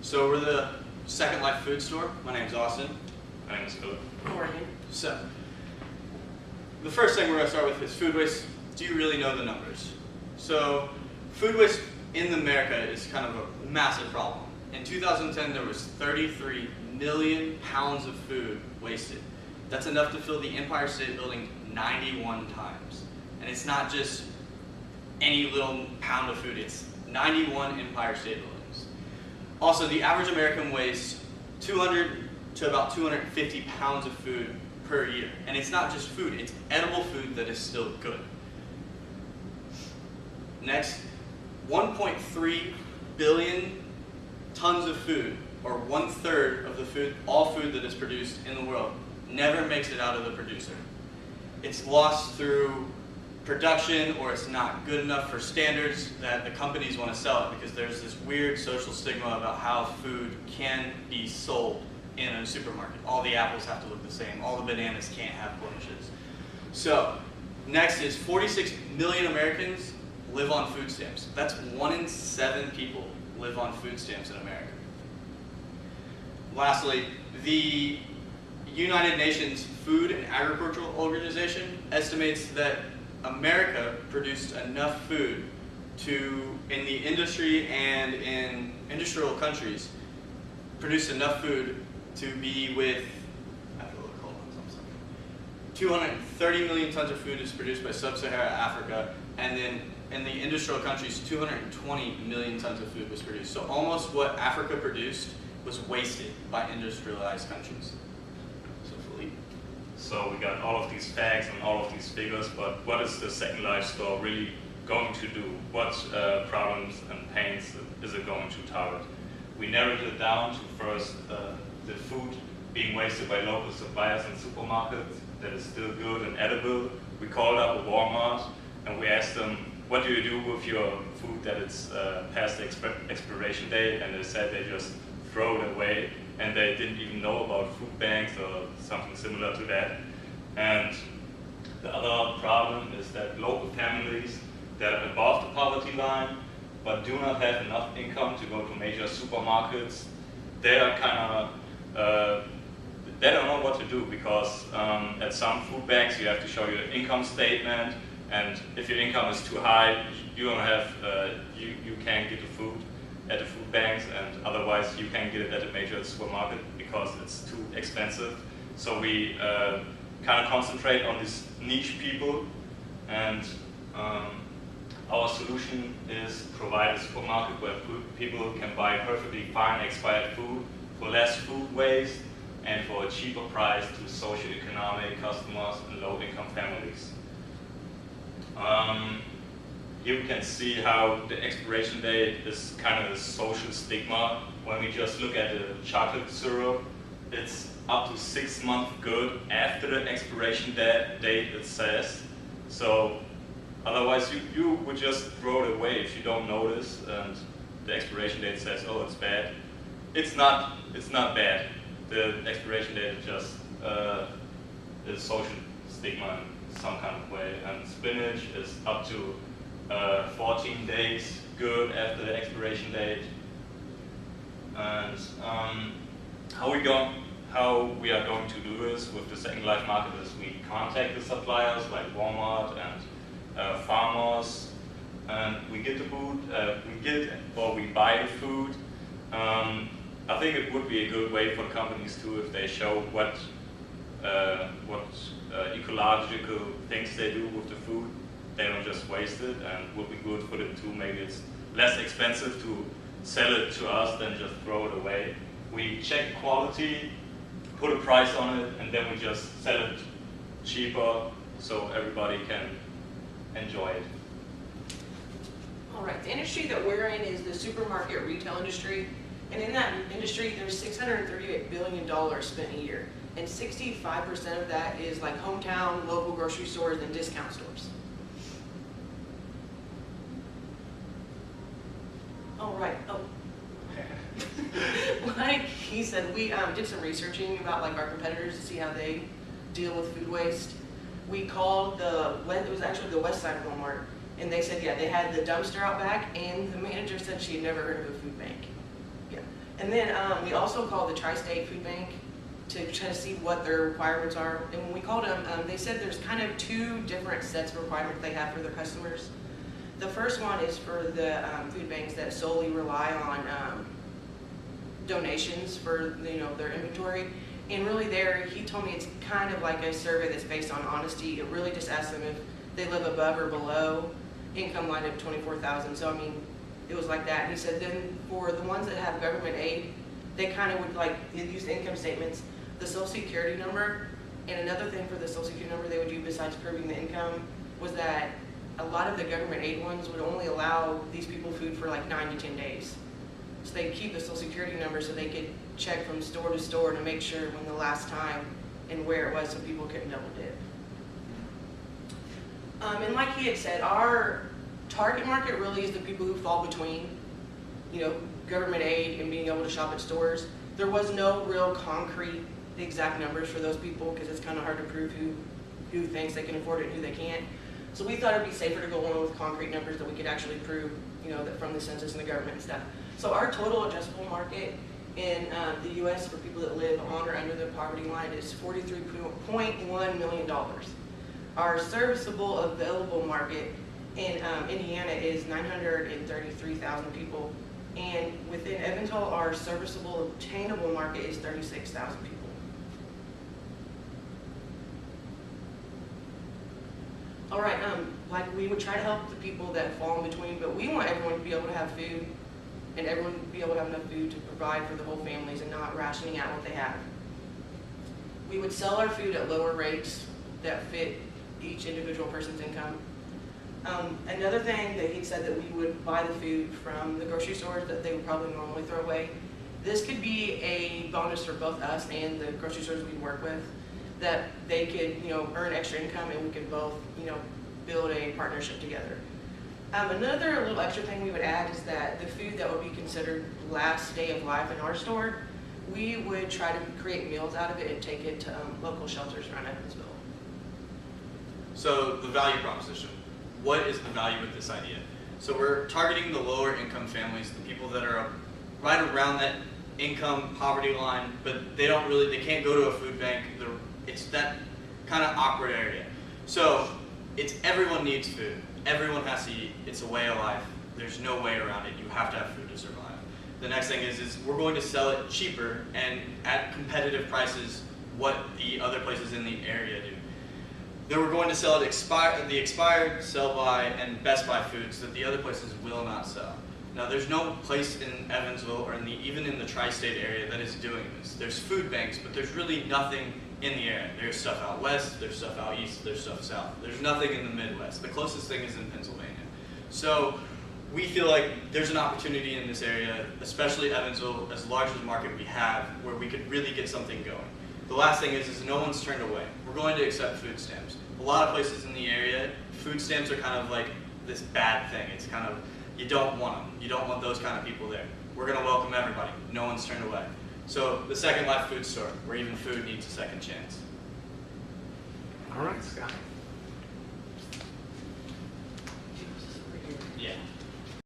So we're the Second Life food store. My name's Austin. My name is Philip. Morgan. So, the first thing we're going to start with is food waste. Do you really know the numbers? So, food waste in America is kind of a massive problem. In 2010, there was 33 million pounds of food wasted. That's enough to fill the Empire State Building 91 times. And it's not just any little pound of food, it's 91 Empire State Buildings. Also, the average American wastes 200 to about 250 pounds of food per year. And it's not just food, it's edible food that is still good. Next, 1.3 billion tons of food, or 1/3 of the food, all food that is produced in the world, never makes it out of the producer. It's lost through production, or it's not good enough for standards that the companies want to sell it, because there's this weird social stigma about how food can be sold in a supermarket. All the apples have to look the same. All the bananas can't have blemishes. So, next is 46 million Americans live on food stamps. That's 1 in 7 people live on food stamps in America. Lastly, the United Nations Food and Agricultural Organization estimates that America produced enough food in the industry and in industrial countries, produced enough food to be with, I have to look, hold on, 230 million tons of food is produced by sub-Saharan Africa, and then in the industrial countries, 220 million tons of food was produced. So almost what Africa produced was wasted by industrialized countries. So Philippe. So we got all of these facts and all of these figures, but what is the Second Life store really going to do? What problems and pains is it going to target? We narrowed it down to first the food being wasted by local suppliers and supermarkets that is still good and edible. We called up a Walmart and we asked them, what do you do with your food that it's past the expiration date? And they said they just throw it away, and they didn't even know about food banks or something similar to that. And the other problem is that local families that are above the poverty line but do not have enough income to go to major supermarkets, they are kind of they don't know what to do, because at some food banks you have to show your income statement, and if your income is too high, you don't have you can't get the food at the food banks, and otherwise you can't get it at a major supermarket because it's too expensive. So we kind of concentrate on these niche people, and our solution is provide a supermarket where people can buy perfectly fine expired food for less food waste and for a cheaper price to socioeconomic customers and low-income families. Here we can see how the expiration date is kind of a social stigma. When we just look at the chocolate syrup, it's up to 6 months good after the expiration date it says. So otherwise you would just throw it away if you don't notice and the expiration date says, oh, it's bad. It's not bad. The expiration date is just a social stigma in some kind of way. And spinach is up to 14 days good after the expiration date. And how we are going to do this with the Second Life market is we contact the suppliers like Walmart and farmers, and we get the food, we buy the food. I think it would be a good way for companies too if they show what ecological things they do with the food. They don't just waste it, and would be good for them too. Maybe it's less expensive to sell it to us than just throw it away. We check quality, put a price on it, and then we just sell it cheaper so everybody can enjoy it. All right, the industry that we're in is the supermarket retail industry. And in that industry, there's $638 billion spent a year. And 65% of that is like hometown, local grocery stores, and discount stores. All right. Oh. Like he said, we did some researching about like our competitors to see how they deal with food waste. We called it was actually the west side of Walmart, and they said, yeah, they had the dumpster out back, and the manager said she had never heard of a food bank. Yeah. And then we also called the Tri-State Food Bank to try to see what their requirements are. And when we called them, they said there's kind of two different sets of requirements they have for their customers. The first one is for the food banks that solely rely on donations for their inventory. And really there, he told me it's kind of like a survey that's based on honesty. It really just asks them if they live above or below income line of 24,000. So I mean, it was like that. And he said then for the ones that have government aid, they kind of would use income statements, the Social Security number, and another thing for the Social Security number they would do besides proving the income was that a lot of the government aid ones would only allow these people food for like 9 to 10 days. So they'd keep the Social Security number so they could check from store to store to make sure when the last time and where it was so people couldn't double dip. And like he had said, our target market really is the people who fall between, government aid and being able to shop at stores. There was no real concrete exact numbers for those people because it's kind of hard to prove who thinks they can afford it and who they can't. So we thought it'd be safer to go on with concrete numbers that we could actually prove, that from the census and the government and stuff. So our total addressable market in the U.S. for people that live on or under the poverty line is $43.1 million. Our serviceable available market in Indiana is 933,000 people. And within Evansville, our serviceable obtainable market is 36,000 people. All right, like we would try to help the people that fall in between, but we want everyone to be able to have food and everyone to be able to have enough food to provide for the whole families and not rationing out what they have. We would sell our food at lower rates that fit each individual person's income. Another thing that he said that we would buy the food from the grocery stores that they would probably normally throw away. This could be a bonus for both us and the grocery stores we work with, that they could, earn extra income and we could both, build a partnership together. Another little extra thing we would add is that the food that would be considered last day of life in our store, we would try to create meals out of it and take it to local shelters around Evansville. So the value proposition. What is the value with this idea? So we're targeting the lower income families, the people that are right around that income poverty line, but they can't go to a food bank. It's that kind of awkward area. So everyone needs food. Everyone has to eat. It's a way of life. There's no way around it. You have to have food to survive. The next thing is we're going to sell it cheaper and at competitive prices what the other places in the area do. Then we're going to sell it the expired, sell-by, and Best Buy foods that the other places will not sell. Now, there's no place in Evansville or even in the tri-state area that is doing this. There's food banks, but there's really nothing in the area. There's stuff out west, there's stuff out east, there's stuff south. There's nothing in the Midwest. The closest thing is in Pennsylvania. So we feel like there's an opportunity in this area, especially Evansville, as large as a market we have, where we could really get something going. The last thing is no one's turned away. We're going to accept food stamps. A lot of places in the area, food stamps are kind of like this bad thing. It's kind of, you don't want them. You don't want those kind of people there. We're going to welcome everybody. No one's turned away. So the Second Life food store, where even food needs a second chance. All right, Scott. Yeah.